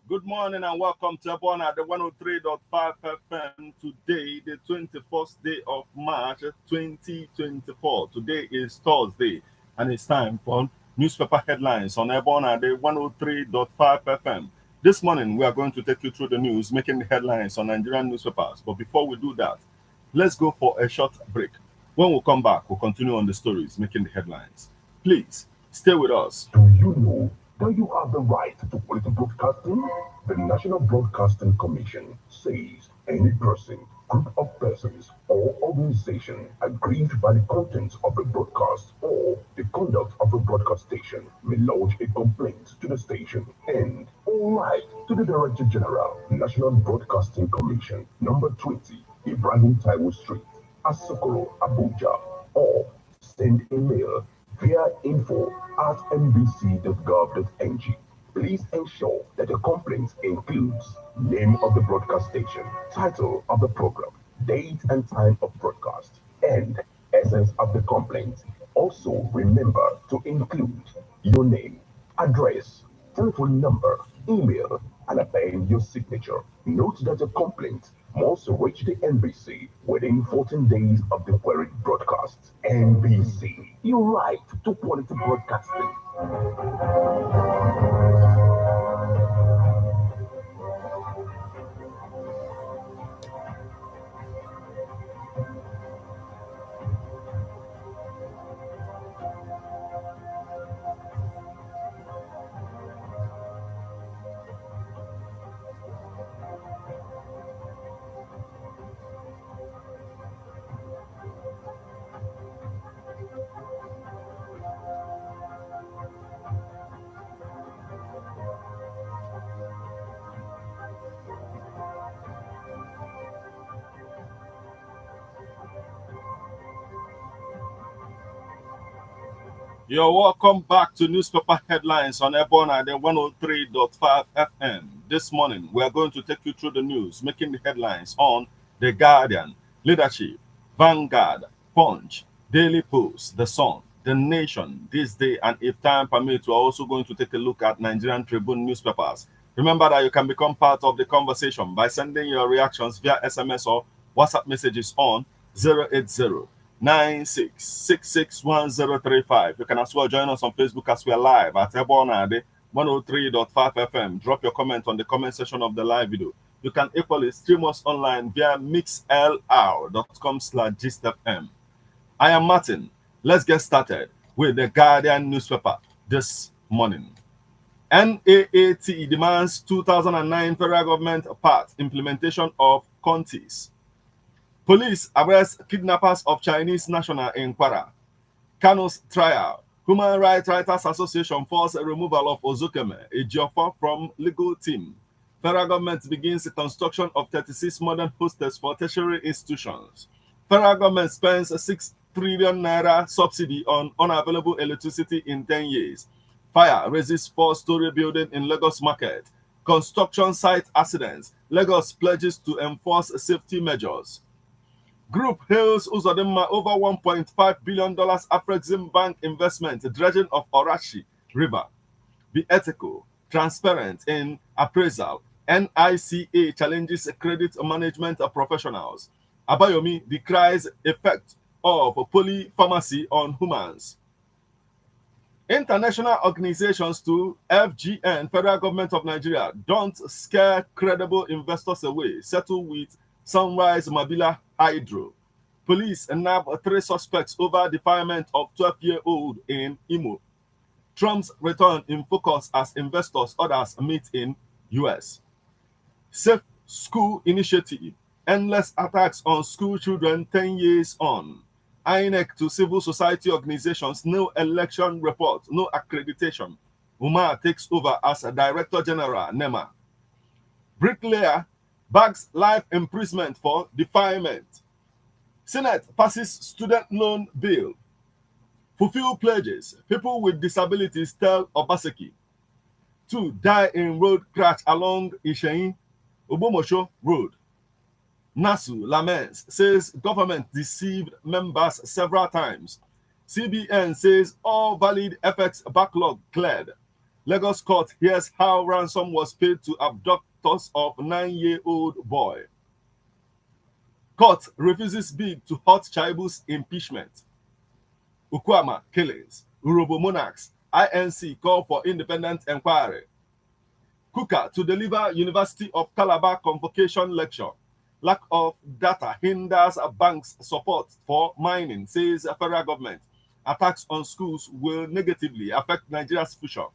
Good morning and welcome to everyone at the 103.5 FM. Today, the 21st day of March 2024. Today is Thursday and it's time for newspaper headlines on everyone at the 103.5 FM. This morning, we are going to take you through the news, making the headlines on Nigerian newspapers. But before we do that, let's go for a short break. When we come back, we'll continue on the stories, making the headlines. Please, stay with us. Do you know that you have the right to quality broadcasting? The National Broadcasting Commission says any person, group of persons, or organization aggrieved by the content of a broadcast or the conduct of a broadcast station may lodge a complaint to the station and write to the Director General, National Broadcasting Commission, number 20, Ibrahim Taiwo Street, Asokoro, Abuja, or send a mail via info@nbc.gov.ng. Please ensure that the complaint includes name of the broadcast station, title of the program, date and time of broadcast, and essence of the complaint. Also, remember to include your name, address, telephone number, email, and append your signature. Note that the complaint must reach the NBC within 14 days of the queried broadcast. NBC, your right to quality broadcasting. You're welcome back to newspaper headlines on Airborne at the 103.5 FM. This morning, we are going to take you through the news, making the headlines on The Guardian, Leadership, Vanguard, Punch, Daily Post, The Sun, The Nation, This Day, and if time permits, we're also going to take a look at Nigerian Tribune newspapers. Remember that you can become part of the conversation by sending your reactions via SMS or WhatsApp messages on 080-96661035. You can as well join us on Facebook as we are live at Ebonade 103.5 FM. Drop your comment on the comment section of the live video. You can equally stream us online via mixlr.com/gistfm. I am Martin. Let's get started with the Guardian newspaper this morning. NAAT demands 2009 federal government part implementation of Contis. Police arrest kidnappers of Chinese national in Kwara. Kano's trial Human Rights Writers Association forces a removal of Ozokeme Ejiofor from legal team. Federal government begins the construction of 36 modern hostels for tertiary institutions. Federal government spends 6 trillion naira subsidy on unavailable electricity in 10 years. Fire raises 4-story building in Lagos market. Construction site accidents. Lagos pledges to enforce safety measures. Group hails Uzodinma over $1.5 billion Afrexim Bank investment dredging of Orashi River. Be ethical, transparent in appraisal. NICA challenges credit management professionals. Abayomi decries effect of polypharmacy on humans. International organizations to FGN, Federal Government of Nigeria, don't scare credible investors away. Settle with Sunrise Mabila Hydro. Police nab 3 suspects over defilement of 12-year-old in Imo. Trump's return in focus as investors others meet in US. Safe School Initiative. Endless attacks on school children 10 years on. INEC to civil society organizations, no election report, no accreditation. Umar takes over as a Director General, NEMA. Bricklayer bags life imprisonment for defilement. Senate passes student loan bill. Fulfill pledges. People with disabilities tell Obaseki. 2 die in road crash along Isheyin, Obomosho Road. NASU laments, says government deceived members several times. CBN says all valid FX backlog cleared. Lagos court hears how ransom was paid to abductors of 9-year-old boy. Court refuses bid to halt Chaibu's impeachment. Ukwama killings. Urobo monarchs. INC call for independent inquiry. Kuka to deliver University of Calabar convocation lecture. Lack of data hinders banks' support for mining, says the federal government. Attacks on schools will negatively affect Nigeria's future.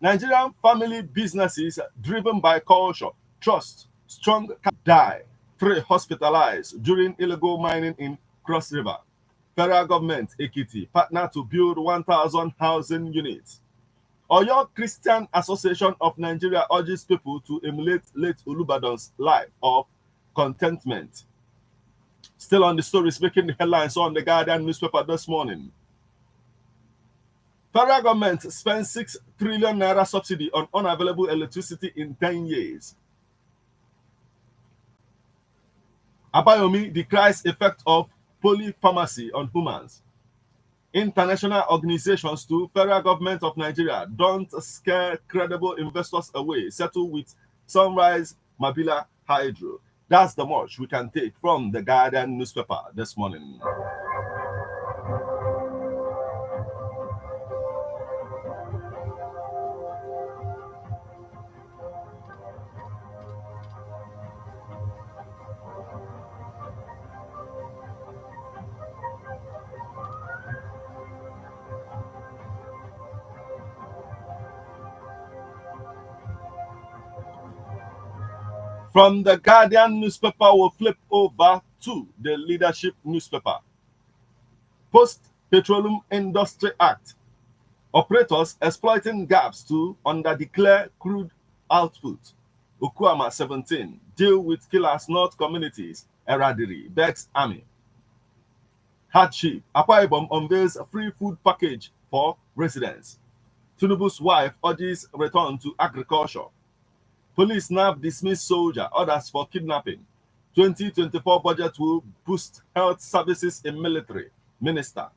Nigerian family businesses driven by culture, trust, strong die. 3 hospitalized during illegal mining in Cross River. Federal government, Ekiti, partner to build 1,000 housing units. Oyo Christian Association of Nigeria urges people to emulate late Olubadan's life of contentment. Still on the stories making the headlines on the Guardian newspaper this morning. Federal government spends 6 trillion naira subsidy on unavailable electricity in 10 years. Abayomi decries effect of polypharmacy on humans. International organizations to federal government of Nigeria don't scare credible investors away. Settle with Sunrise Mabila Hydro. That's the much we can take from the Guardian newspaper this morning. From the Guardian newspaper, we'll flip over to the Leadership newspaper. Post-Petroleum Industry Act. Operators exploiting gaps to underdeclare crude output. Okuama 17. Deal with killers, not communities. Eradiri begs army. Hardship. Akwa Ibom unveils a free food package for residents. Tinubu's wife urges return to agriculture. Police now dismiss soldier, orders for kidnapping. 2024 budget will boost health services in military. Minister.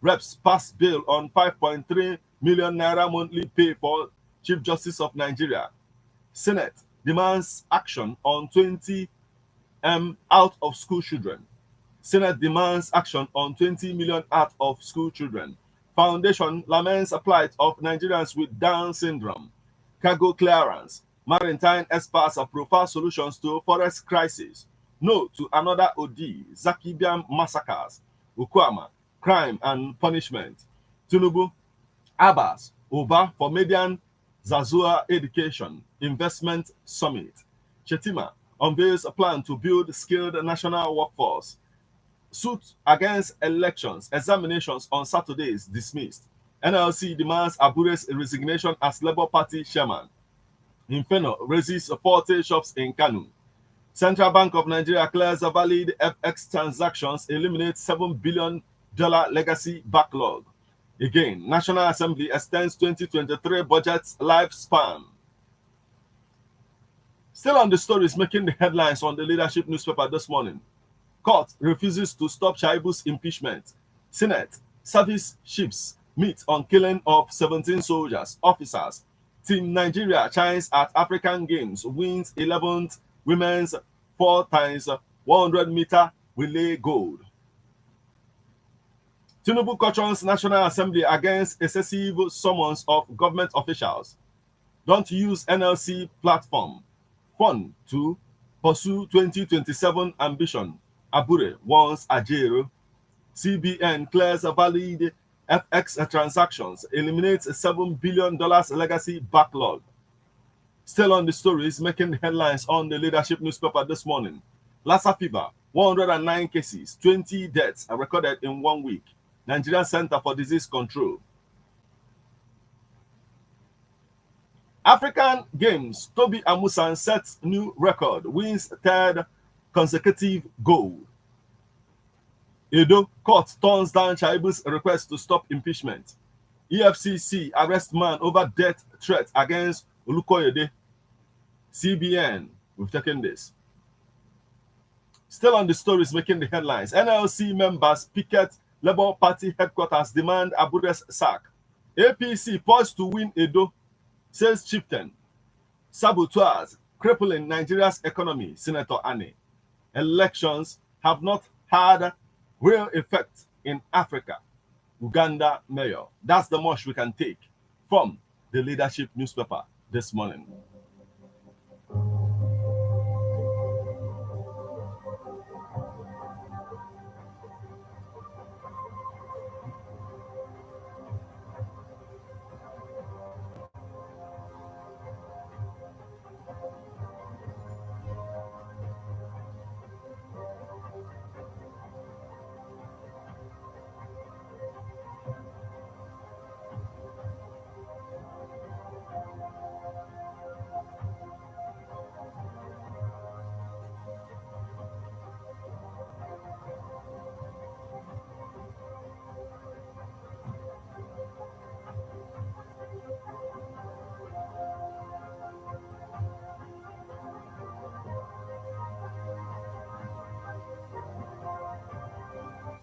Reps pass bill on 5.3 million naira monthly pay for Chief Justice of Nigeria. Senate demands action on 20 out of school children. Senate demands action on 20 million out of school children. Foundation laments a plight of Nigerians with Down syndrome. Cargo clearance. Maritime experts profile solutions to forest crisis. No to another OD. Zakibiam massacres. Ukwama. Crime and punishment. Tinubu. Abbas. Oba for median Zazua Education Investment Summit. Chetima unveils a plan to build skilled national workforce. Suit against elections, examinations on Saturdays dismissed. NLC demands Abure's resignation as Labour Party chairman. Inferno raises 40 shops in Kanu. Central Bank of Nigeria clears a valid FX transactions, eliminates $7 billion legacy backlog. Again, National Assembly extends 2023 budget's lifespan. Still on the stories making the headlines on the leadership newspaper this morning. Court refuses to stop Shaibu's impeachment. Senate, service chiefs meet on killing of 17 soldiers, officers. Team Nigeria shines at African Games, wins 11th women's 4x100-meter relay gold. Tinubu cautions National Assembly against excessive summons of government officials. Don't use NLC platform. Fund to pursue 2027 ambition. Abure warns Ajero. CBN clears valid FX transactions, eliminates $7 billion legacy backlog. Still on the stories making the headlines on the leadership newspaper this morning. Lassa fever, 109 cases, 20 deaths are recorded in 1 week. Nigerian Center for Disease Control. African Games, Toby Amusan sets new record, wins third consecutive gold. Edo court turns down Shaibu's request to stop impeachment. EFCC arrest man over death threat against Olukoyede. CBN, we've taken this. Still on the stories making the headlines. NLC members picket Labour Party headquarters, demand Abure's sack. APC poised to win Edo, says chieftain. Saboteurs crippling Nigeria's economy, Senator Annie. Elections have not had real effect in Africa. Uganda mayor. That's the much we can take from the leadership newspaper this morning.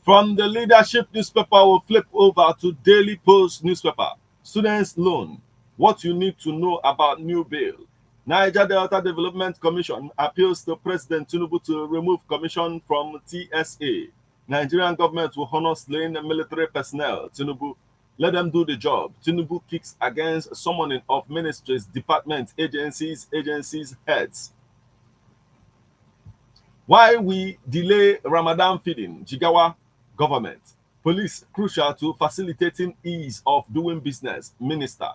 From the leadership newspaper, we'll flip over to Daily Post newspaper. Students loan. What you need to know about new bill. Niger Delta Development Commission appeals to President Tinubu to remove commission from TSA. Nigerian government will honor slain military personnel. Tinubu, let them do the job. Tinubu kicks against summoning of ministries, departments, agencies, heads. Why we delay Ramadan feeding? Jigawa government. Police crucial to facilitating ease of doing business. Minister.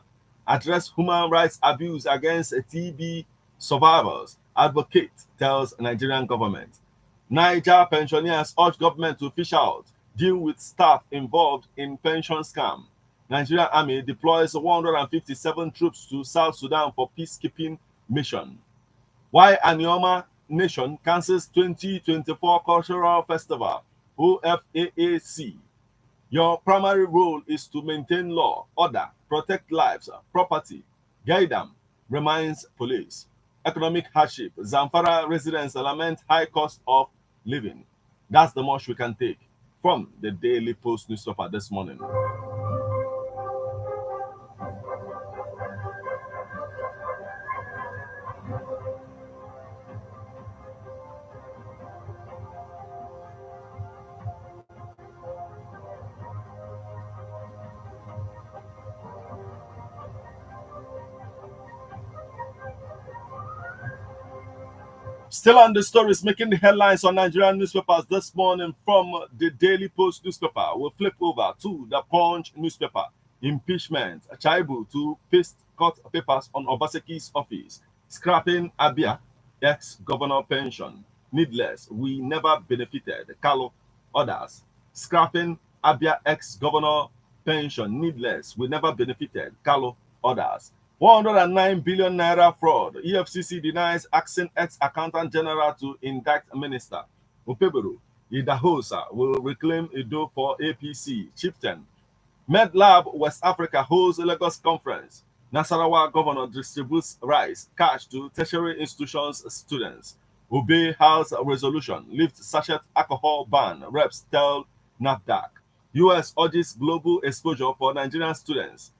Address human rights abuse against TB survivors. Advocate tells Nigerian government. Niger pensioners urge government to fish out, deal with staff involved in pension scam. Nigerian Army deploys 157 troops to South Sudan for peacekeeping mission. Why Anioma Nation cancels 2024 Cultural Festival, OFAAC. Your primary role is to maintain law, order, protect lives, property, guide them, reminds police. Economic hardship. Zamfara residents lament high cost of living. That's the most we can take from the Daily Post newspaper this morning. Still on the stories making the headlines on Nigerian newspapers this morning from the Daily Post newspaper. We'll flip over to the Punch newspaper. Impeachment. Chaibu to paste court papers on Obaseki's office. Scrapping Abia, ex-governor pension. Needless, we never benefited. Kalu, others. Scrapping Abia ex-governor pension needless. We never benefited. Carlo orders. 109 billion naira fraud. EFCC denies asking ex-accountant general to indict minister. Opebero, Idahosa will reclaim Edo for APC. Chieftain. MedLab West Africa holds a Lagos conference. Nasarawa governor distributes rice, cash to tertiary institutions students. Obey House resolution. Lift sachet alcohol ban. Reps tell NAFDAC. US urges global exposure for Nigerian students.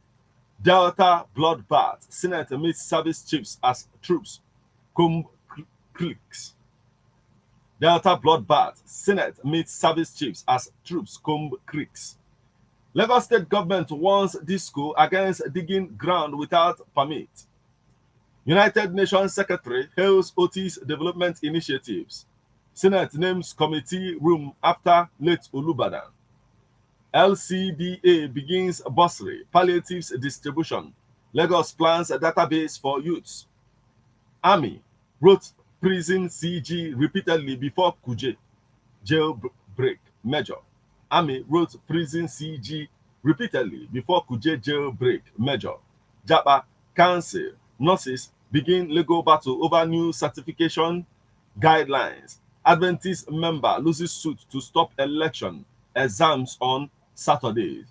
Delta bloodbath. Senate meets service chiefs as troops. Clicks. Delta bloodbath. Senate meets service chiefs as troops. Creeks. Lagos State government warns disco against digging ground without permit. United Nations Secretary hails Otis development initiatives. Senate names committee room after late Olubadan. LCDA begins bursary, palliatives distribution. Lagos plans a database for youths. Army wrote prison CG repeatedly before Kuje. Jailbreak Major. Army wrote prison CG repeatedly before Kuje jailbreak Major. Japa Council nurses begin legal battle over new certification guidelines. Adventist member loses suit to stop election. Exams on Saturday.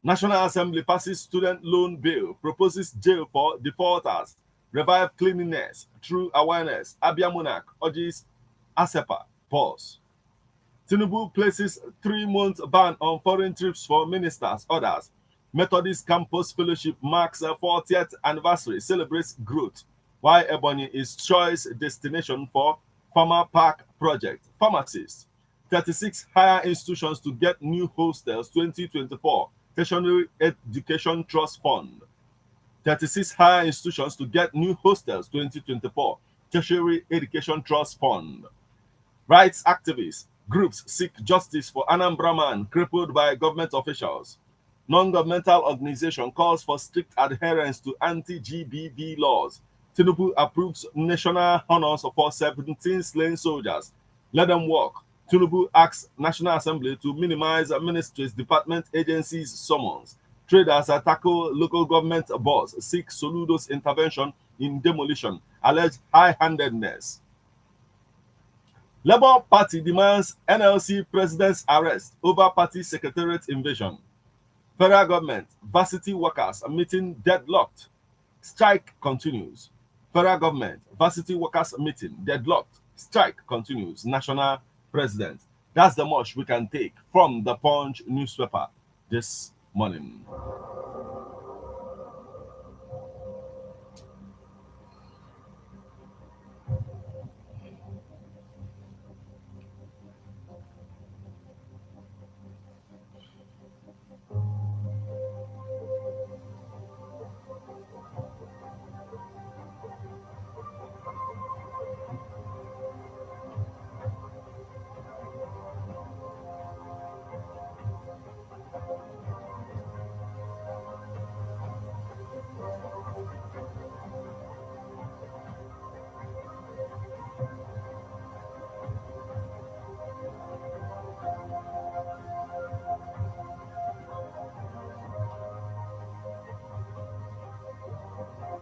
National Assembly passes student loan bill, proposes jail for defaulters, revive cleanliness through awareness. Abia Monarch urges ASEPA pause. Tinubu places 3-month ban on foreign trips for ministers, others. Methodist Campus Fellowship marks a 40th anniversary, celebrates growth, while Ebonyi is choice destination for Farmer Park project. Pharmacists, 36 higher institutions to get new hostels 2024, Tertiary Education Trust Fund. 36 higher institutions to get new hostels 2024, Tertiary Education Trust Fund. Rights activists, groups seek justice for Anambra man crippled by government officials. Non-governmental organization calls for strict adherence to anti-GBV laws. Tinubu approves national honors for 17 slain soldiers. Let them walk. Tinubu asks National Assembly to minimize ministries, department, agencies' summons. Traders tackle local government boss, seek Soludo's intervention in demolition, alleged high-handedness. Labour Party demands NLC president's arrest over party secretariat invasion. Federal government, varsity workers meeting deadlocked. Strike continues. Federal government, varsity workers meeting deadlocked. Strike continues. National president. That's the much we can take from the Punch newspaper this morning.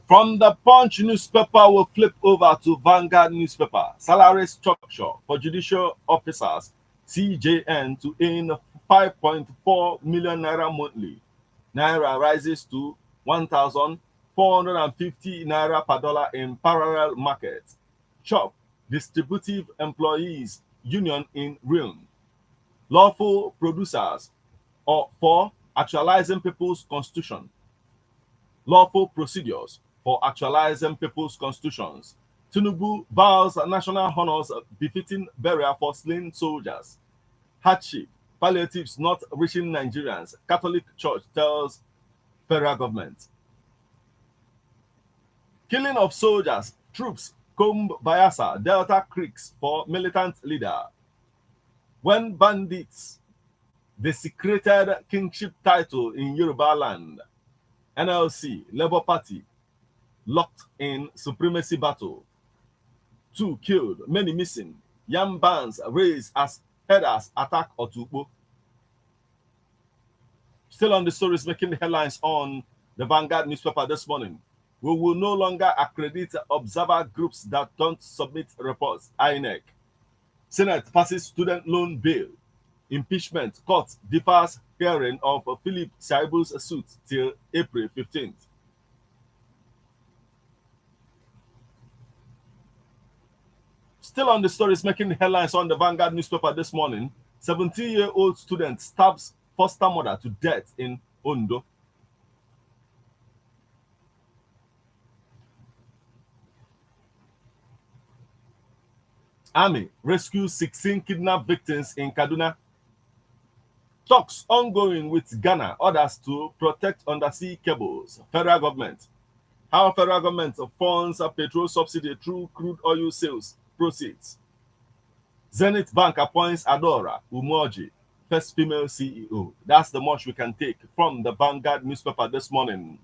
From the Punch newspaper, we'll flip over to Vanguard newspaper. Salary structure for judicial officers, CJN, to earn 5.4 million naira monthly. Naira rises to 1,450 naira per dollar in parallel market. CHOP, Distributive Employees Union in Realm. Lawful producers or for actualizing people's constitution. Lawful procedures for actualizing people's constitutions. Tinubu vows national honors befitting burial for slain soldiers. Hardship, palliatives not reaching Nigerians. Catholic Church tells federal government. Killing of soldiers, troops, comb Bayasa, Delta Creeks for militant leader. When bandits desecrated kingship title in Yoruba land. NLC, Labour Party, locked in supremacy battle. 2 killed, many missing. Yam bands raised as headers attack Otukpo. Still on the stories making the headlines on the Vanguard newspaper this morning. We will no longer accredit observer groups that don't submit reports. INEC. Senate passes student loan bill. Impeachment court defers hearing of Philip Shaibu's suit till April 15th. Still on the stories making the headlines on the Vanguard newspaper this morning, 17-year-old student stabs foster mother to death in Ondo. Army rescues 16 kidnapped victims in Kaduna. Talks ongoing with Ghana, orders to protect undersea cables. Federal government. How federal government funds a petrol subsidy through crude oil sales proceeds. Zenith Bank appoints Adora Umoji, first female CEO. That's the much we can take from the Vanguard newspaper this morning.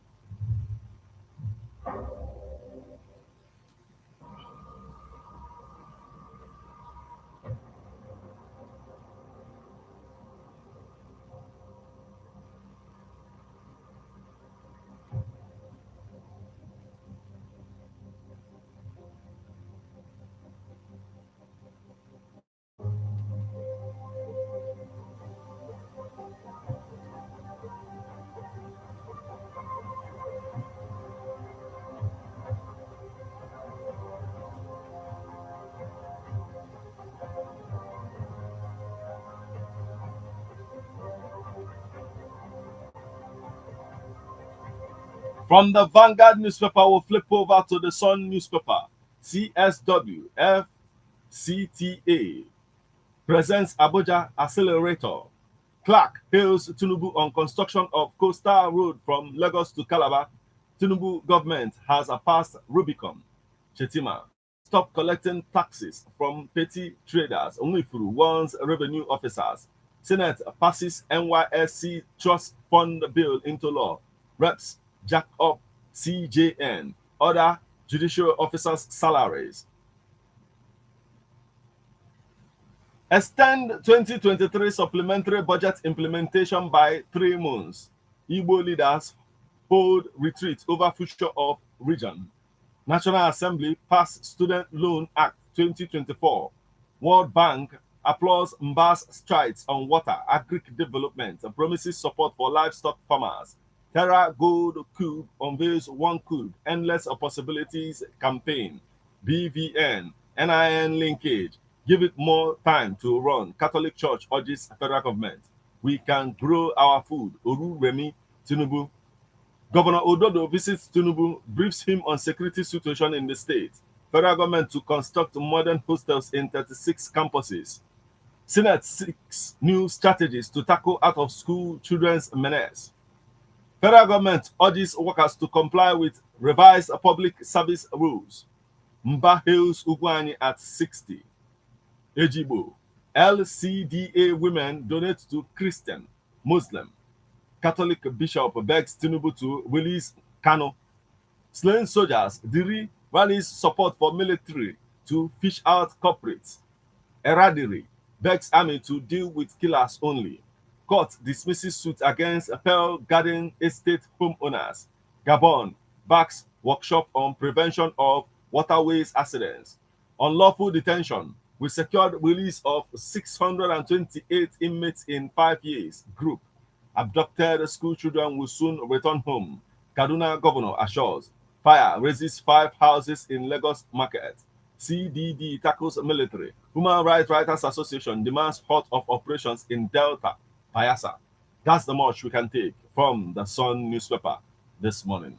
From the Vanguard newspaper, we'll flip over to the Sun newspaper. CSW FCTA presents Abuja Accelerator. Clark hails Tinubu on construction of coastal road from Lagos to Calabar. Tinubu government has passed Rubicon. Chetima, stop collecting taxes from petty traders. Onwifuru warns revenue officers. Senate passes NYSC trust fund bill into law. Reps jack up CJN. Other judicial officers' salaries. Extend 2023 supplementary budget implementation by 3 months. Igbo leaders hold retreat over future of region. National Assembly pass Student Loan Act 2024. World Bank applauds Mba's strides on water, agri development, and promises support for livestock farmers. Terra Gold Cube unveils One Cube, Endless Possibilities campaign. BVN, NIN linkage. Give it more time to run. Catholic Church urges federal government. We can grow our food. Oru Remi Tinubu. Governor Ododo visits Tinubu, briefs him on security situation in the state. Federal government to construct modern hostels in 36 campuses. Senate seeks new strategies to tackle out-of-school children's menace. Federal government urges workers to comply with revised public service rules. Mba hails Ugwani at 60. Ejibo, LCDA women donate to Christian, Muslim. Catholic bishop begs Tinubu to release Kano. Slain soldiers, Diri rallies support for military to fish out culprits. Eradiri begs army to deal with killers only. Court dismisses suit against Pearl Garden Estate homeowners. Gabon backs workshop on prevention of waterways accidents. Unlawful detention. We secured release of 628 inmates in 5 years. Group. Abducted school children will soon return home. Kaduna governor assures. Fire raises 5 houses in Lagos market. CDD tackles military. Human Rights Writers Association demands halt of operations in Delta, Bayelsa. That's the much we can take from the Sun newspaper this morning.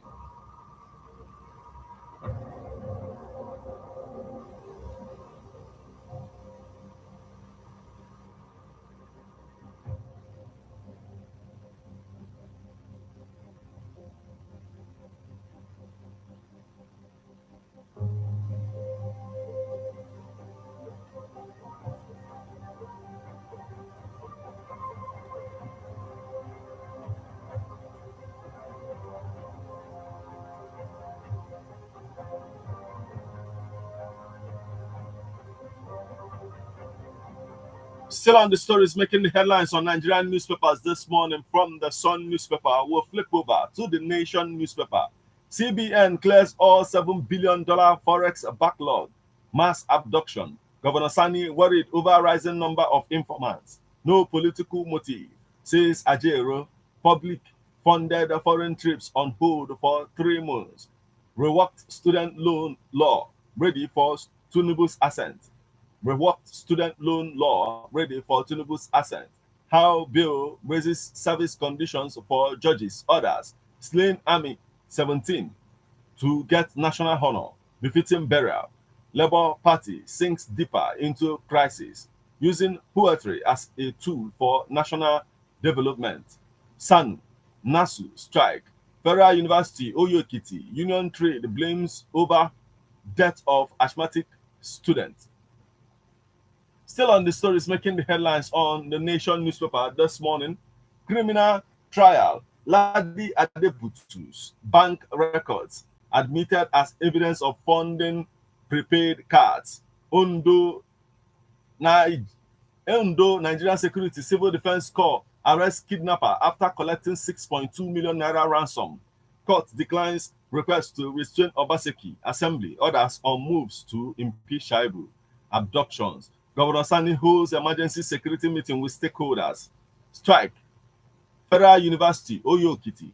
Still on the stories making the headlines on Nigerian newspapers this morning from the Sun newspaper, we'll flip over to the Nation newspaper. CBN clears all $7 billion forex backlog. Mass abduction. Governor Sani worried over rising number of informants. No political motive, says Ajero. Public funded foreign trips on hold for 3 months. Reworked student loan law ready for Tinubu's assent. Reworked student loan law ready for Tinubu's assent. How bill raises service conditions for judges, others. Slain army 17 to get national honor, befitting burial. Labour Party sinks deeper into crisis, using poetry as a tool for national development. SANU, NASU strike. Federal University, Oyo Ekiti, Union Trade blames over death of asthmatic student. Still on the stories making the headlines on the Nation newspaper this morning. Criminal trial. Ladi Adebutu's bank records admitted as evidence of funding prepaid cards. Ondo Nigerian Security Civil Defense Corps arrests kidnapper after collecting 6.2 million naira ransom. Court declines request to restrain Obaseki Assembly. Orders on moves to impeach Shaibu. Abductions. Governor Sani holds emergency security meeting with stakeholders. Strike. Federal University, Oyo Ekiti.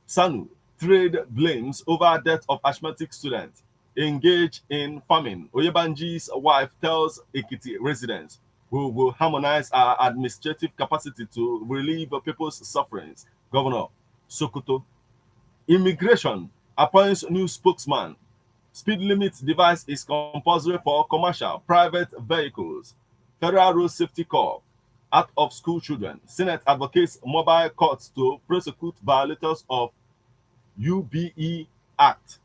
SANU, trade blames over death of asthmatic student. Engage in farming. Oyebanji's wife tells Ekiti residents we will harmonize our administrative capacity to relieve people's sufferings. Governor Sokoto. Immigration appoints new spokesman. Speed limit device is compulsory for commercial private vehicles. Federal Road Safety Corps. Out of school children. Senate advocates mobile courts to prosecute violators of UBE Act.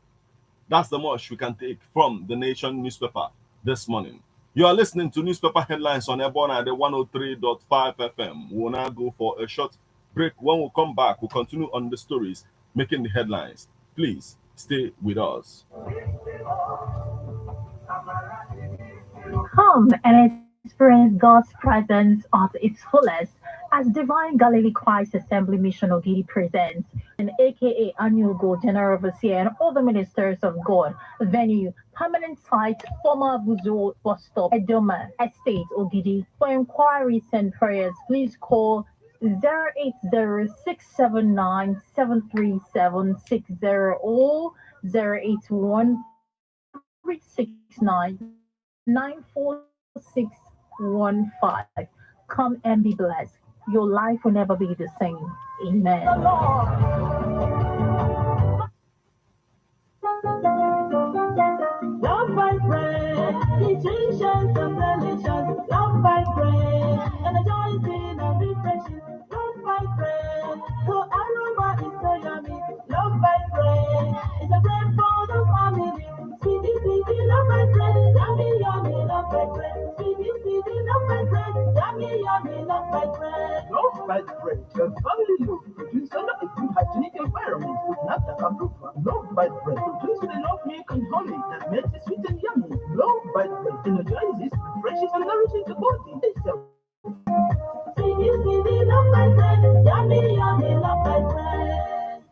That's the much we can take from the Nation newspaper this morning. You are listening to newspaper headlines on Ebona at the 103.5 FM. We'll now go for a short break. When we come back, we'll continue on the stories making the headlines. Please stay with us. Come and experience God's presence at its fullest as Divine Galilee Christ Assembly Mission Ogidi presents an aka Annual Go General Overseer and other ministers of God. Venue, permanent site, former Buzo bus stop, Edoma Estate, Ogidi. For inquiries and prayers, please call 080-679-73760 or 081-369-94615. Come and be blessed. Your life will never be the same. Amen. Love by prayer, teachings and religions. Love by prayer, energizing and refreshing. Love by prayer, so aroma is so yummy. Love by prayer, it's a bread for the family. Sweetie, sweetie, love by prayer, yummy, yummy, love by prayer. Sweetie, sweetie, love by prayer, yummy, yummy, love by prayer. Love by bread, your family love produced under a good hygienic environment with Nafta approval. Love by bread produced with enough milk and honey that makes it sweet and yummy. Love by bread energizes, refreshes, and nourishes the body. Sweetie, sweetie, love by bread, yummy, yummy, love by bread.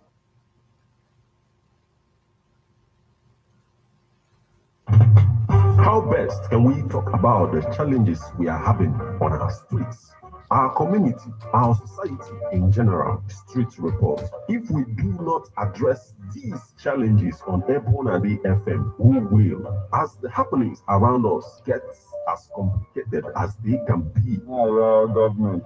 How best can we talk about the challenges we are having on our streets, our community, our society in general? Street report. If we do not address these challenges on Ebonade FM, who will? As the happenings around us get as complicated as they can be. Government,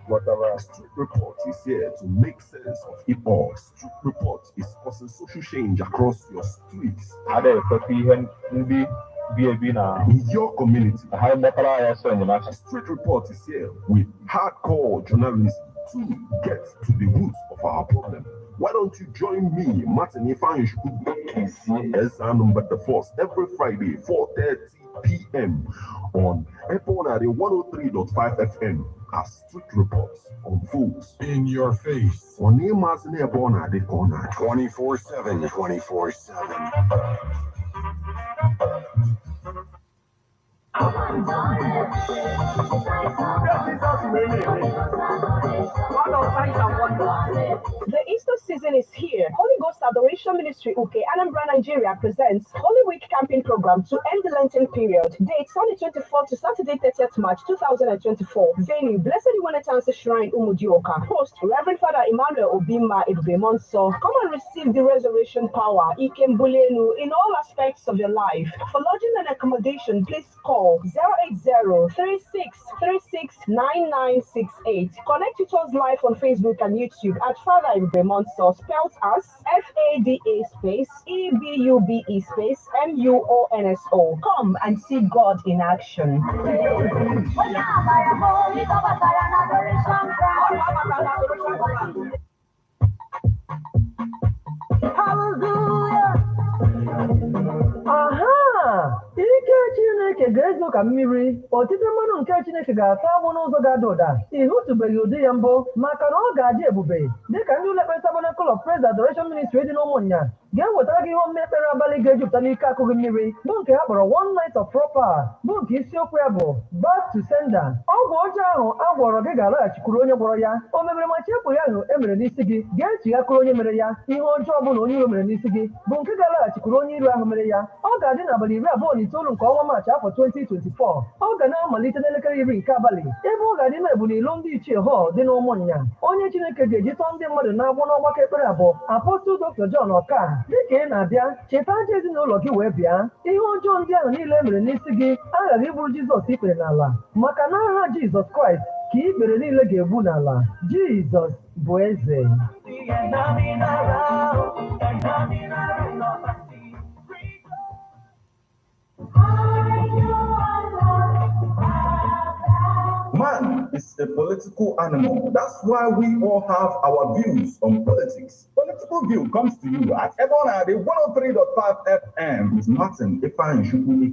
whatever. Street report is here to make sense of it all. Street report is causing social change across your streets. In your community, Street report is here with hardcore journalism to get to the roots of our problem. Why don't you join me, Martin Ifan, as number the force every Friday, 4:30 p.m. on Epona 103.5 FM as Street Reports unfolds In your face. on Emas Nebona de Corner 24/7. 24/7. The Easter season is here. Holy Ghost Adoration Ministry Uke Anambra Nigeria presents Holy Week Camping Program to end the Lenten period. Date Sunday 24th to Saturday 30th March 2024. Venue Blessed Iwanetansi Shrine Umudioka. Host Reverend Father Emmanuel Obima Edubemonso. Come and receive the resurrection power Ikembulenu in all aspects of your life. For lodging and accommodation, please call 080-3636-9968. Connect with us live on Facebook and YouTube at Father Edubemonso, spelled as FADA space EBUBE space MUONSO. Come and see God in action. Aha! Ike Chineke ga-ezo ka mmiri, otite mmanụ nke Chineke ga-ata agbụ n'ụzọ ga-ada ụda. Ị hụtụbeghị ụdị ya mbụ, maka na ọ ga-adị ebube. Dịka ndị ụlọ ekpere Tabernacle of Praise Adoration Ministry dị n'Ụmụnya ga-ewetara gị ihe omume ekpere abalị ga-ejupụta n'ike akụghị mmiri, bụ nke ha kpọrọ One Night of Proper, bụ nke isiokwu ya bụ Back to Sender. Ọgwụ ọjọọ ahụ a gwọrọ gị ga-alaghachikwuru onye gwọrọ ya. O mebere ma chepụ ya ahụ emere n'isi gị ga-echighakwuru onye mere ya. Ihe ọjọọ ọbụla onye iro mere n'isi gị bụ nke ga-alaghachikwuru onye iro ahụ mere ya. Ọ ga-adị n'abalị 29 nke ọnwa Maachị afọ 2024. Ọ ga na-amalite n'elekere 10 nke abalị, ebe ọ ga-adị n'Ebunilo ndị Ichie Hall dị n'Ụmụnya. Onye Chineke ga-eji tọọ ndị mmadụ na-agbụ n'ọgbakọ ekpere abụọ Apostle Dr. John Oka. Dịka ị na-abịa, cheta aja ezinụlọ gị wee bịa. Ihe ọjọọ ndị ahụ niile mere n'isi gị aghaghị iburu Jizọs ikpere n'ala, maka na aha Jizọs Kraịst ka ikpere niile ga-egbu n'ala. Jizọs bụ eze. Man is a political animal. That's why we all have our views on politics. Political View comes to you at Ebonade 103.5 FM with Martin Ifan Shukwu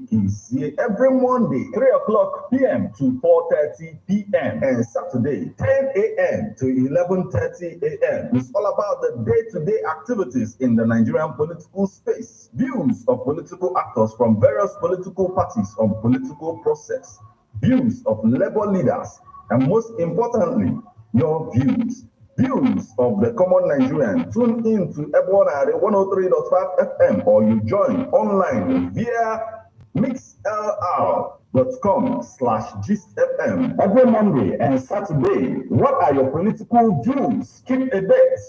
every Monday, 3 o'clock p.m. to 4:30 p.m. and Saturday, 10 a.m. to 11:30 a.m. It's all about the day-to-day activities in the Nigerian political space. Views of political actors from various political parties on political process. Views of labor leaders, and most importantly, your views. Views of the common Nigerian. Tune in to Ebonade 103.5 FM or you join online via mixlr.com/gistfm every Monday and Saturday. What are your political views? Keep a date.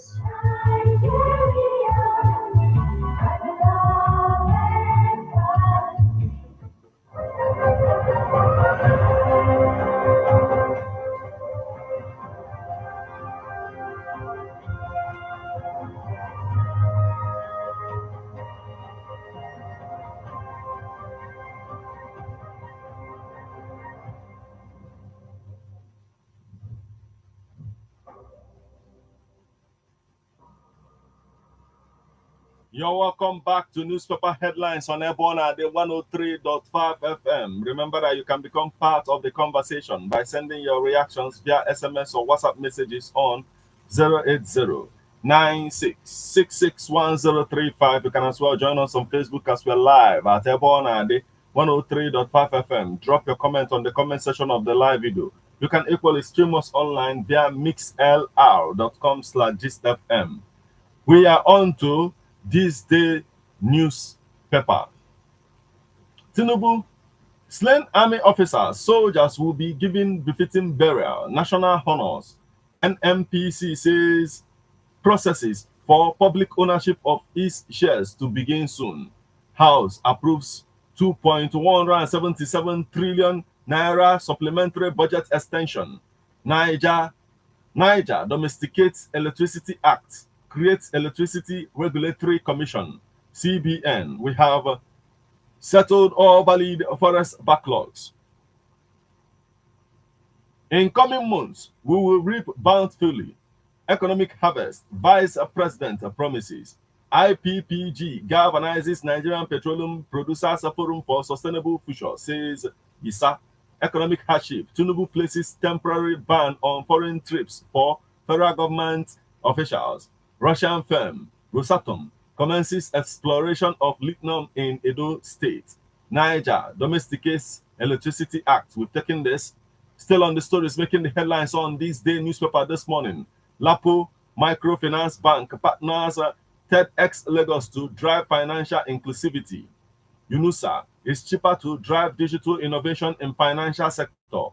You're welcome back to Newspaper Headlines on Ebonade 103.5 FM. Remember that you can become part of the conversation by sending your reactions via SMS or WhatsApp messages on 080-96661035. You can as well join us on Facebook as we're live at Ebonade 103.5 FM. Drop your comment on the comment section of the live video. You can equally stream us online via mixlr.com/gistfm. We are on to this day newspaper. Tinubu, slain army officers, soldiers will be given befitting burial, national honors. NMPC says processes for public ownership of its shares to begin soon. House approves 2.177 trillion naira supplementary budget extension. Niger domesticates Electricity Act, creates Electricity Regulatory Commission, CBN. We have settled all valid forex backlogs. In coming months, we will reap bountifully. Economic harvest, Vice President promises. IPPG galvanizes Nigerian Petroleum Producers Forum for Sustainable Future, says Isa. Economic hardship, Tinubu places temporary ban on foreign trips for federal government officials. Russian firm Rosatom commences exploration of lithium in Edo State. Niger domesticates Electricity Act. We've taken this. Still on the stories making the headlines on this day newspaper this morning. Lapo Microfinance Bank partners TEDx Lagos to drive financial inclusivity. UNUSA, it's cheaper to drive digital innovation in financial sector.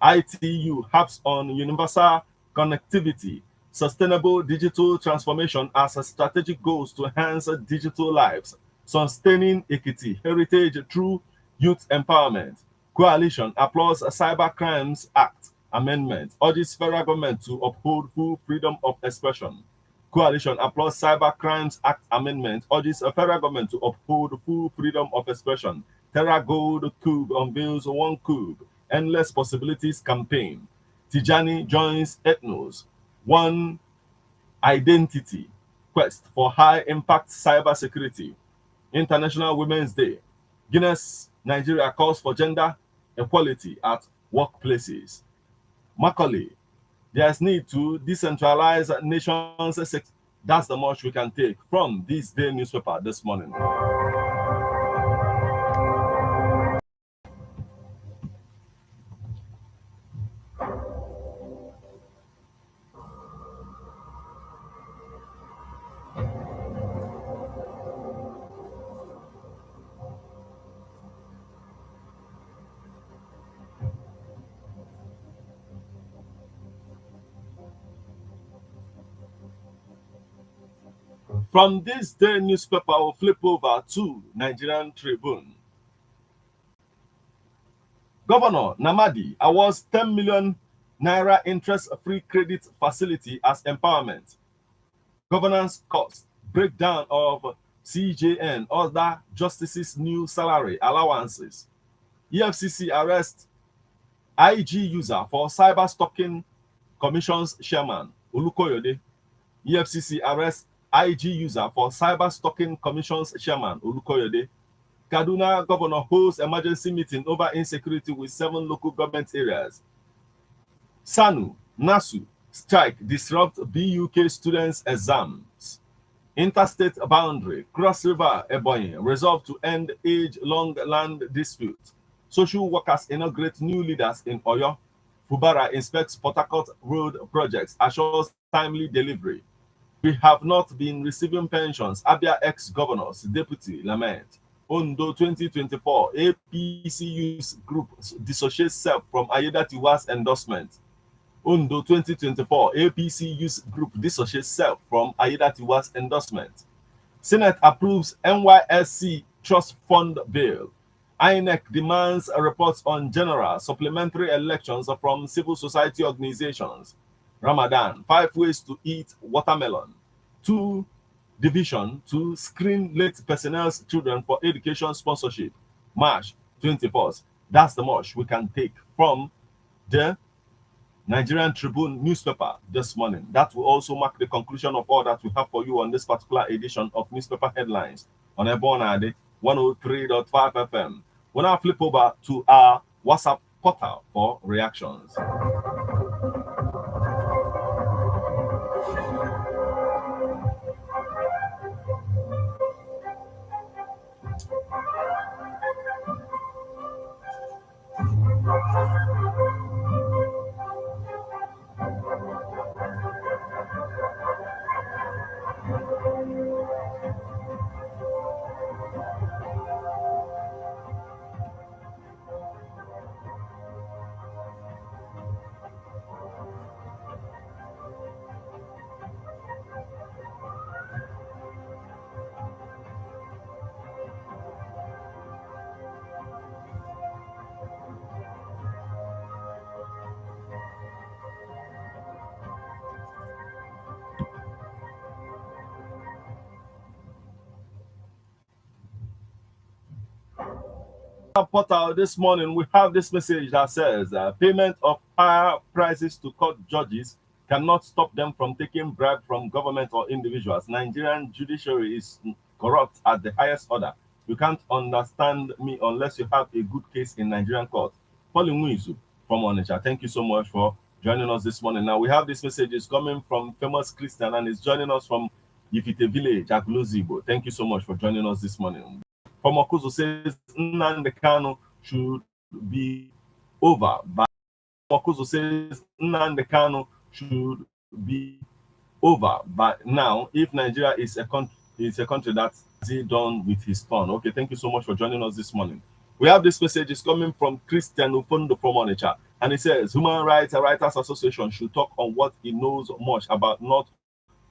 ITU hubs on universal connectivity, sustainable digital transformation as a strategic goals to enhance digital lives, sustaining equity, heritage through youth empowerment. Coalition applauds Cyber Crimes Act amendment, urges federal government to uphold full freedom of expression. Coalition applauds Cyber Crimes Act amendment, urges a federal government to uphold full freedom of expression. Terra Gold Cube unveils one cube, endless possibilities campaign. Tijani joins Ethnos, one identity quest for high impact cybersecurity. International Women's Day. Guinness, Nigeria calls for gender equality at workplaces. Macaulay, there's need to decentralize nations. That's the much we can take from this day newspaper this morning. From this day newspaper, we'll flip over to Nigerian Tribune. Governor Namadi awards 10 million naira interest-free credit facility as empowerment. Governance cost breakdown of CJN, other justices' new salary allowances. EFCC arrests IG user for cyber stalking commission's chairman Olukoyode. EFCC arrests IG user for cyber stalking commission's chairman Olukoyode. Kaduna governor holds emergency meeting over insecurity with 7 local government areas. SANU, NASU, strike disrupt BUK students' exams. Interstate boundary, Cross River, Ebonyi, resolve to end age-long land dispute. Social workers inaugurate new leaders in Oyo. Fubara inspects Port Harcourt road projects, assures timely delivery. We have not been receiving pensions. Abia ex-governors, deputy lament. Ondo 2024, APC youth group dissociates self from Ayedatiwa's endorsement. Ondo 2024, APC youth group dissociates self from Ayedatiwa's endorsement. Senate approves NYSC trust fund bill. INEC demands reports on general supplementary elections from civil society organizations. Ramadan, 5 ways to eat watermelon. 2 division to screen late personnel's children for education sponsorship. March 24th. That's the much we can take from the Nigerian Tribune newspaper this morning. That will also mark the conclusion of all that we have for you on this particular edition of newspaper headlines on Ebonade 103.5 FM. We'll now flip over to our WhatsApp portal for reactions. Portal this morning, we have this message that says payment of higher prices to court judges cannot stop them from taking bribe from government or individuals. Nigerian judiciary is corrupt at the highest order. You can't understand me unless you have a good case in Nigerian court. Paul Nwizu from Onitsha, thank you so much for joining us this morning. Now we have this message is coming from famous Christian and is joining us from Ifite village, Aglozibo. Thank you so much for joining us this morning. From Okuzo says Nnamdi Kanu should be over. But Mokuzo says Nnamdi Kanu should be over by now if Nigeria is a country that's done with his turn. Okay, thank you so much for joining us this morning. We have this message is coming from Christian Ufondo from Onitsha, and it says Human Rights Writers Association should talk on what it knows much about, not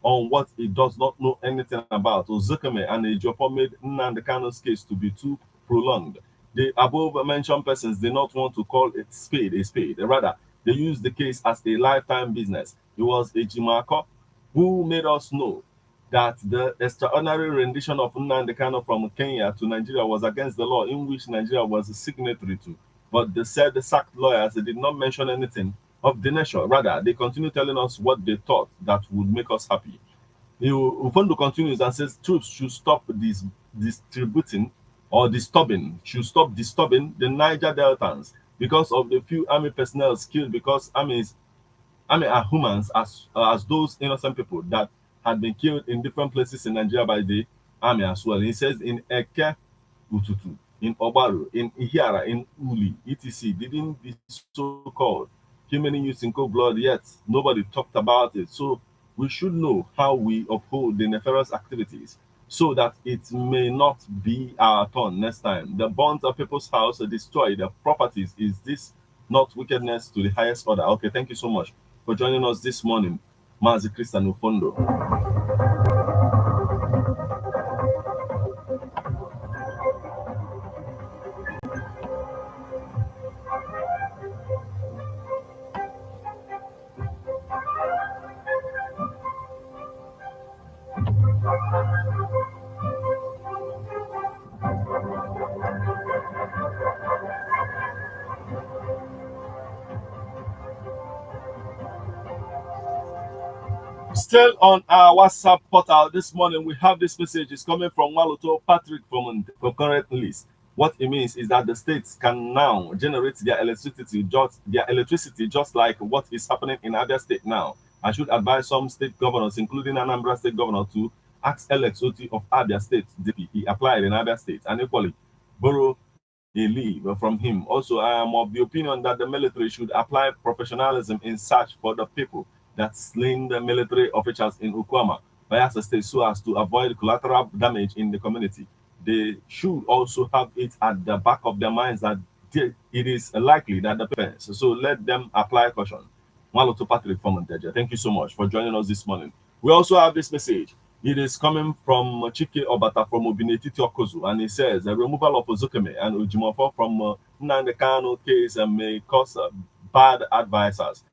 on what it does not know anything about. Ozukeme and Ejiofor made Nnamdi Kanu's case to be too prolonged. The above mentioned persons did not want to call it spade a spade. Rather, they used the case as a lifetime business. It was Ejimako who made us know that the extraordinary rendition of Nnamdi Kanu from Kenya to Nigeria was against the law in which Nigeria was a signatory to. But they said the sacked lawyers they did not mention anything of the nation. Rather, they continue telling us what they thought that would make us happy. Ufondo continues and says troops should stop distributing or disturbing, should stop disturbing the Niger Deltans because of the few army personnel killed because army are humans as those innocent people that had been killed in different places in Nigeria by the army as well. He says in Eke Ututu, in Obaru, in Ihiara, in Uli, etc. Didn't the so-called human use in cold blood yet? Nobody talked about it. So we should know how we uphold the nefarious activities so that it may not be our turn next time. The bonds of people's house are destroyed, the properties. Is this not wickedness to the highest order? Okay, thank you so much for joining us this morning, Mazi Christian Ufondo. Still on our WhatsApp portal this morning, we have this message. It's coming from Waluto Patrick from concurrent list. What it means is that the states can now generate their electricity just like what is happening in other state now. I should advise some state governors, including Anambra State Governor, to ask LXOT of Abia State DP. He applied in Abia State and equally borrow a leave from him. Also, I am of the opinion that the military should apply professionalism in search for the people that slain the military officials in Ukwama, Bayelsa State, so as to avoid collateral damage in the community. They should also have it at the back of their minds that it is likely that the parents, so let them apply caution. Waloto Patrick from Monteja. Thank you so much for joining us this morning. We also have this message. It is coming from Chike Obata from Obineti Okozu, and it says the removal of Ozukeme and Ujimofo from Nnamdi Kanu case may cause bad advisors.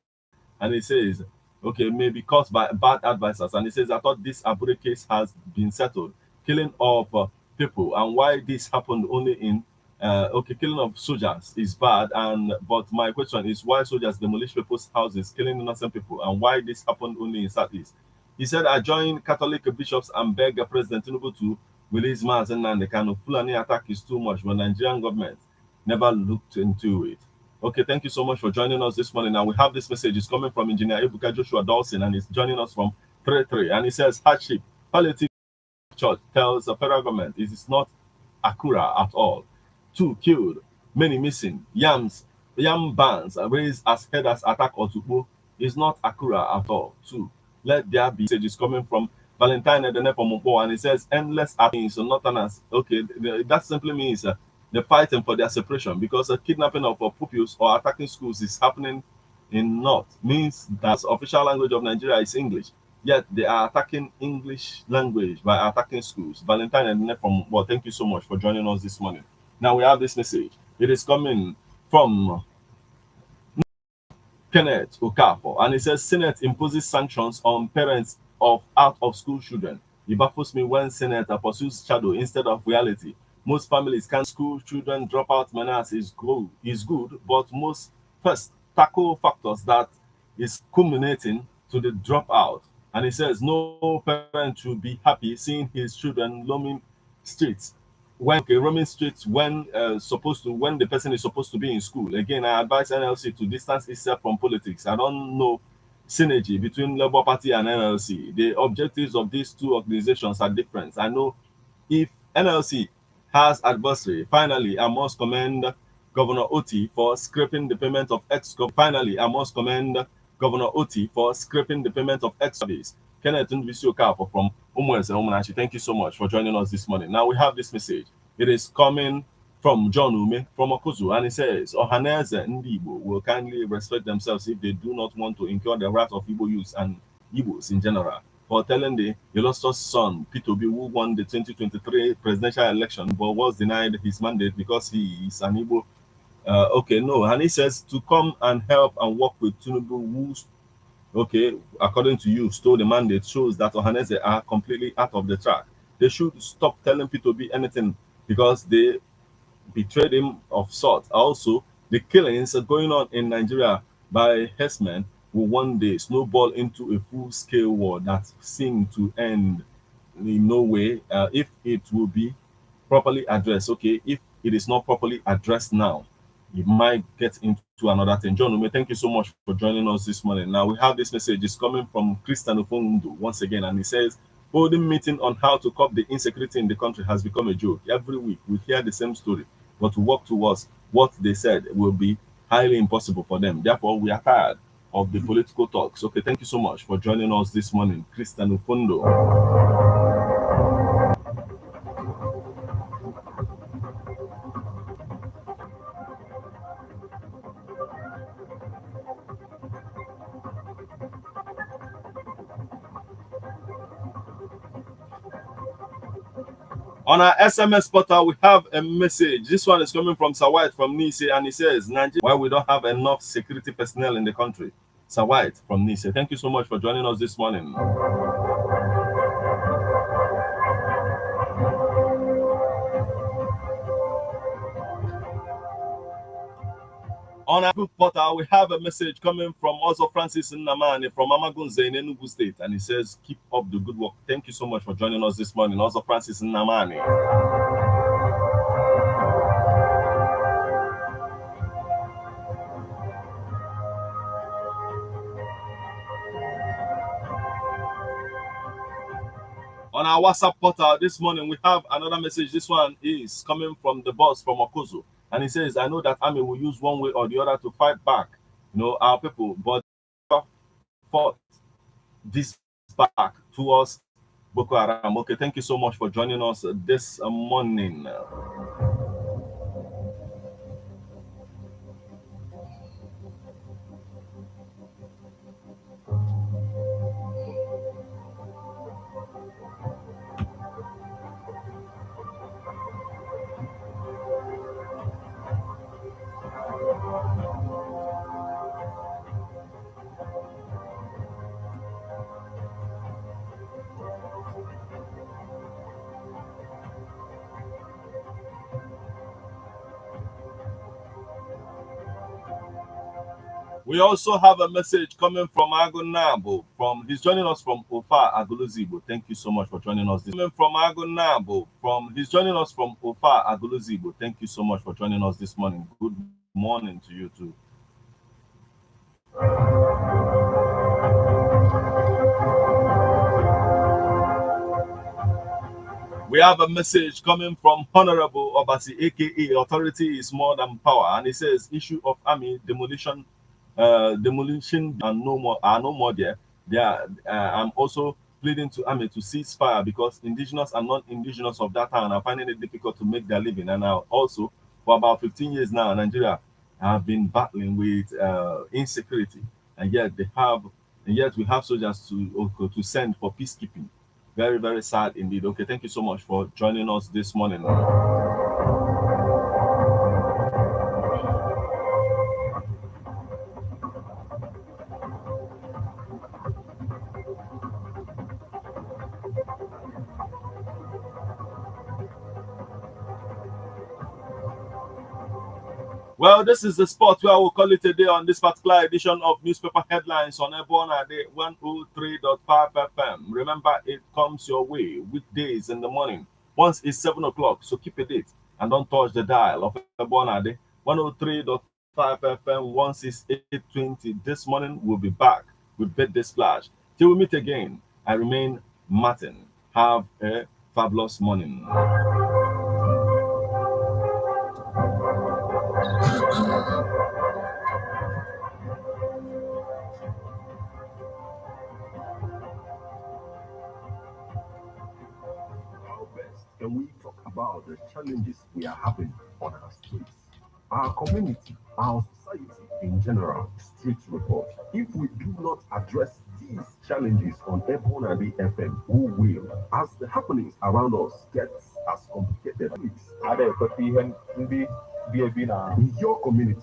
And it says, okay, may be caused by bad advisors. And it says, I thought this Abure case has been settled. Killing of people and why this happened only in okay, killing of soldiers is bad, but my question is why soldiers demolish people's houses, killing innocent people, and why this happened only in Southeast. He said, I joined Catholic bishops and beg President Tinubu to release Mazen and the kind of Fulani attack is too much when Nigerian government never looked into it. Okay, thank you so much for joining us this morning. Now we have this message. It's coming from Engineer Ebuka Joshua Dawson, and he's joining us from 33. And he says, hardship, palliative church tells the federal government it is not Akura at all. 2 killed, many missing. Yam bands raised as headers attack Otubo is not Akura at all. 2. Let there be messages coming from Valentine Edene from Mumbo, and it says endless attacks on northerners. Okay, that simply means they're fighting for their separation because a kidnapping of pupils or attacking schools is happening in North. Means that official language of Nigeria is English. Yet they are attacking English language by attacking schools. Valentine and from well, thank you so much for joining us this morning. Now we have this message. It is coming from Kenneth Okafor, and it says Senate imposes sanctions on parents of out-of-school children. It baffles me when Senate pursues shadow instead of reality. Most families can school children drop out menace is good, but most first tackle factors that is culminating to the dropout. And it says no parent should be happy seeing his children roaming streets roaming streets when when the person is supposed to be in school. Again, I advise NLC to distance itself from politics. I don't know synergy between Labour Party and NLC. The objectives of these two organizations are different. I know if NLC has adversary, finally, I must commend Governor Oti for scrapping the payment of Finally, I must commend Governor Oti for scrapping the payment of ex-service. Kenneth Nvisiokapo from Umwese Umunachi, thank you so much for joining us this morning. Now we have this message. It is coming from John Ume from Okuzu, and it says, Ohaneze Ndi Igbo will kindly respect themselves if they do not want to incur the wrath of Igbo youths and Igbos in general for telling the illustrious son, Peter Obi, who won the 2023 presidential election but was denied his mandate because he is an Igbo. Okay, no, and he says to come and help and work with Tinubu, who, okay, according to you, stole the mandate, shows that Ohaneze are completely out of the track. They should stop telling Peter Obi anything because they betrayed him of sorts. Also, the killings going on in Nigeria by herdsmen will one day snowball into a full-scale war that seems to end in no way if it will be properly addressed. Okay, if it is not properly addressed now, it might get into another thing. John Ume, thank you so much for joining us this morning. Now we have this message. It's coming from Christian Ofondu once again, and he says, holding meeting on how to curb the insecurity in the country has become a joke. Every week we hear the same story, but to work towards what they said will be highly impossible for them. Therefore, we are tired of the political talks. Okay, thank you so much for joining us this morning, Christian Ofondo. On our SMS portal, we have a message. This one is coming from Sawait from Nice, and he says, Nigeria, why we don't have enough security personnel in the country. Sawait from Nice, thank you so much for joining us this morning. On our group portal, we have a message coming from also Francis Nnamani from Amagunze in Enugu State, and he says, keep up the good work. Thank you so much for joining us this morning. Also Francis Nnamani. On our WhatsApp portal this morning, we have another message. This one is coming from the boss from Okuzu. And he says, I know that army will use one way or the other to fight back, our people, but fought this back towards Boko Haram. Okay, thank you so much for joining us this morning. We also have a message coming from Agunabo. He's joining us from Ofa Aguluzibo. Thank you so much for joining us. Coming from Agunabo. He's joining us from Ofa Aguluzibo. Thank you so much for joining us this morning. Good morning to you too. We have a message coming from Honorable Obasi, aka Authority is More Than Power, and it says issue of army demolition and no more there. I'm also pleading to army to cease fire because indigenous and non-indigenous of that town are finding it difficult to make their living. And now also for about 15 years now, Nigeria have been battling with insecurity, and yet we have soldiers to send for peacekeeping. Very, very sad indeed. Okay, thank you so much for joining us this morning. Well, this is the spot where we'll call it a day on this particular edition of Newspaper Headlines on Ebona Day 103.5 FM. Remember, it comes your way weekdays in the morning. Once it's 7 o'clock, so keep a date and don't touch the dial of Ebona Day 103.5 FM. Once it's 8:20 this morning, we'll be back with Birthday Splash. Till we meet again, I remain Martin. Have a fabulous morning. How best can we talk about the challenges we are having on our streets, our community, our society in general? Street report. If we do not address these challenges on Ebonade FM, who will? As the happenings around us get as complicated, please. In your community,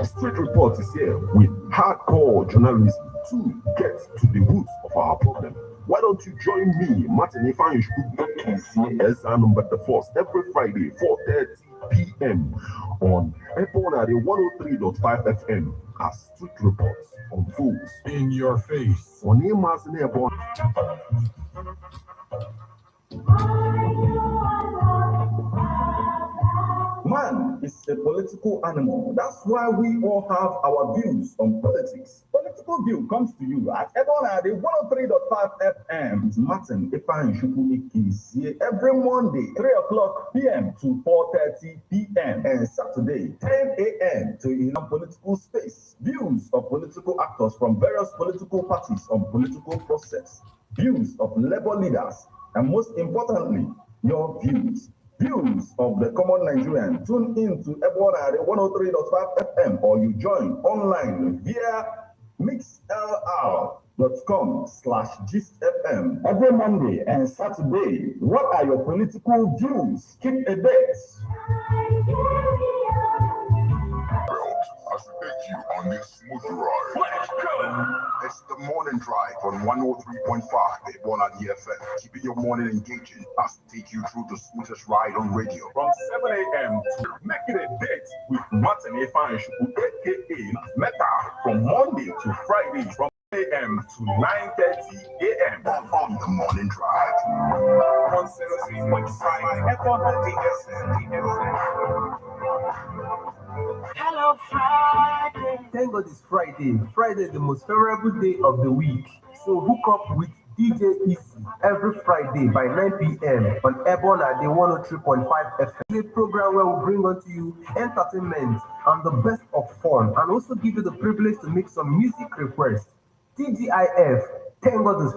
Street Report is here with hardcore journalism to get to the roots of our problem. Why don't you join me, Martin Ifanyu, as number the first every Friday, 4:30 p.m. on Ebonade 103.5 FM as Street Reports unfolds in your face on Emas Nebon. Man is a political animal. That's why we all have our views on politics. Political View comes to you at Ebonade 103.5 FM. It's Martin Ifanyu every Monday, 3 o'clock p.m. to 4:30 p.m. and Saturday, 10 a.m. to in a political space. Views of political actors from various political parties on political process. Views of labor leaders, and most importantly, your views. Views of the common Nigerian. Tune in to Ebonade 103.5 FM or you join online via mixlr.com/gistfm every Monday and Saturday. What are your political views? Keep a date. As we take you on this smooth ride. Let's go! It's the morning drive on 103.5 Ebonade FM. Keeping your morning engaging as we take you through the smoothest ride on radio. From 7 a.m. to make it a date with Martin Ifanyu, aka Meta, from Monday to Friday, from 8 a.m. to 9:30 a.m. On the morning drive. 103.5 Ebonade FM. Hello, Friday. Thank God it's Friday. Friday is the most favorable day of the week. So hook up with DJ Easy every Friday by 9 p.m. on Ebonade 103.5 FM. It's a program where we bring onto you entertainment and the best of fun and also give you the privilege to make some music requests. TGIF, thank God it's